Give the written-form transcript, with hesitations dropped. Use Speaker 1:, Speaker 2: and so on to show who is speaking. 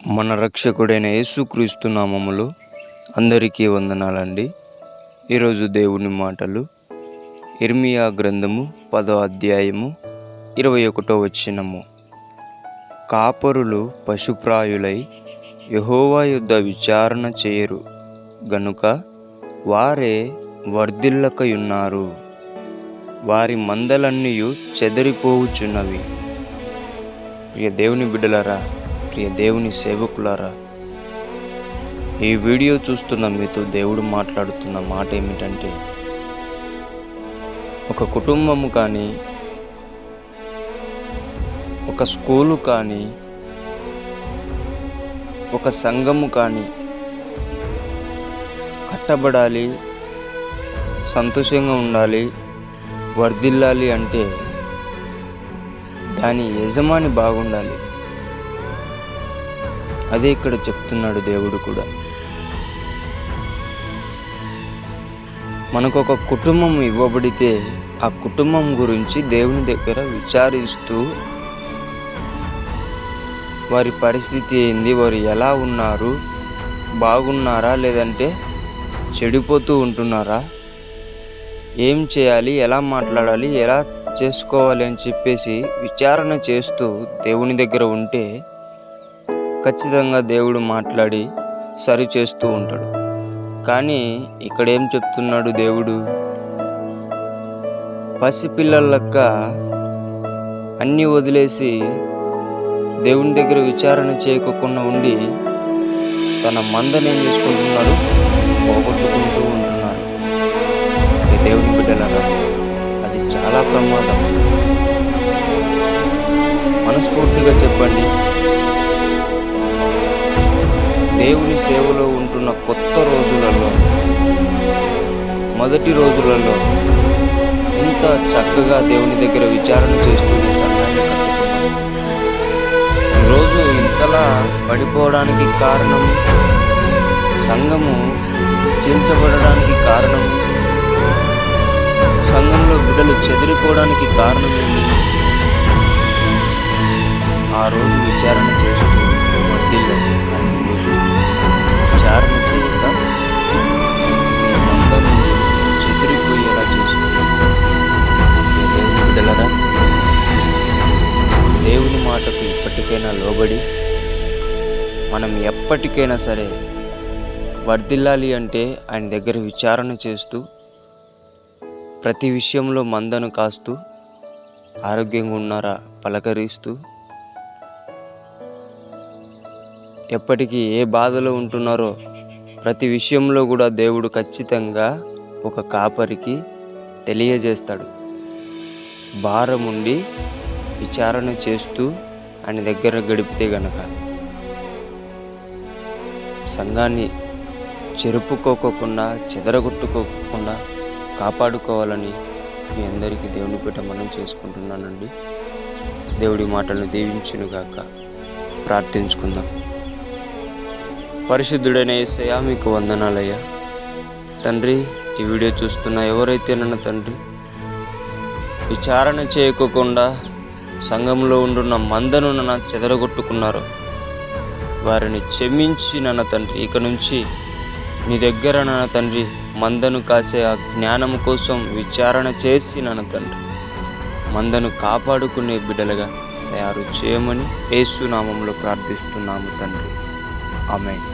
Speaker 1: మన రక్షకుడైన యేసుక్రీస్తు నామములో అందరికీ వందనాలండి. ఈరోజు దేవుని మాటలు ఇర్మియా గ్రంథము 10వ అధ్యాయము 21వ వచనము. కాపరులు పశుప్రాయులై యెహోవా యొద్ద విచారణ చేయరు గనుక వారే వర్ధిల్లకయున్నారు. వారి మందలన్నీయు చెదరిపోవుచున్నవి. ప్రియ దేవుని బిడ్డలారా, ప్రియ దేవుని సేవకులారా, ఈ వీడియో చూస్తున్న మీతో దేవుడు మాట్లాడుతున్న మాట ఏమిటంటే, ఒక కుటుంబము కానీ, ఒక స్కూలు కానీ, ఒక సంఘము కానీ కట్టబడాలి, సంతోషంగా ఉండాలి, వర్ధిల్లాలి అంటే దాని యజమాని బాగుండాలి. అదే ఇక్కడ చెప్తున్నాడు దేవుడు కూడా. మనకు ఒక కుటుంబం ఇవ్వబడితే ఆ కుటుంబం గురించి దేవుని దగ్గర విచారిస్తూ వారి పరిస్థితి ఏంది, వారు ఎలా ఉన్నారు, బాగున్నారా లేదంటే చెడిపోతూ ఉంటున్నారా, ఏం చేయాలి, ఎలా మాట్లాడాలి, ఎలా చేసుకోవాలి అని చెప్పేసి విచారణ చేస్తూ దేవుని దగ్గర ఉంటే ఖచ్చితంగా దేవుడు మాట్లాడి సరి చేస్తూ ఉంటాడు. కానీ ఇక్కడ ఏం చెప్తున్నాడు దేవుడు? పసిపిల్లలక్క అన్నీ వదిలేసి దేవుని దగ్గర విచారణ చేయకుండా ఉండి తన మందని ఏం చేసుకుంటున్నారు, పోగొట్టుకుంటూ ఉంటున్నారు. దేవుని బిడ్డలారా, అది చాలా ప్రమాదం. మనస్ఫూర్తిగా చెప్పండి, దేవుని సేవలో ఉంటున్న కొత్త రోజులలో, మొదటి రోజులలో ఎంత చక్కగా దేవుని దగ్గర విచారణ చేస్తూనే సంఘాన్ని కట్టుకున్నాం. ఈరోజు ఇంతలా పడిపోవడానికి కారణం, సంఘము చీల్చబడడానికి కారణం, సంఘంలో బిడ్డలు చెదిరిపోవడానికి కారణం ఏంటి? ఆ రోజు విచారణ చేస్తూ వర్ధిల్లాలి, కానీ ఈరోజు విచారణ చేయక నీ మందం నుండి చెదిరిపోయేలా చేసుకుంటాం. దేవుని బిడ్డలారా, దేవుని మాటకు ఇప్పటికైనా లోబడి మనం ఎప్పటికైనా సరే వర్ధిల్లాలి అంటే ఆయన దగ్గర విచారణ చేస్తూ ప్రతి విషయంలో మందను కాస్తూ ఆరోగ్యంగా ఉన్నారా పలకరిస్తూ, ఎప్పటికీ ఏ బాధలో ఉంటున్నారో ప్రతి విషయంలో కూడా దేవుడు ఖచ్చితంగా ఒక కాపరికి తెలియజేస్తాడు. భారం ఉండి విచారణ చేస్తూ ఆయన దగ్గర గడిపితే గనక సంఘాన్ని చెరుపుకోకుండా చెదరగొట్టుకోకుండా కాపాడుకోవాలని మీ అందరికీ దేవుని బిడ్డ మనం చేసుకుంటున్నానండి. దేవుడి మాటలను దీవించునుగాక. ప్రార్థించుకుందాం. పరిశుద్ధుడైన యేసయ్యా, మీకు వందనాలయ్యా. తండ్రి, ఈ వీడియో చూస్తున్న ఎవరైతే నన్ను తండ్రి విచారణ చేయకోకుండా సంఘంలో ఉండున్న మందను నన్ను చెదరగొట్టుకున్నారో వారిని క్షమించి నన్న తండ్రి, ఇక నుంచి నీ దగ్గర నన్న తండ్రి మందను కాసే ఆ జ్ఞానం కోసం విచారణ చేసి నన్న తండ్రి మందను కాపాడుకునే బిడ్డలుగా తయారు చేయమని యేసు నామములో ప్రార్థిస్తున్నాము తండ్రి. ఆమేన్.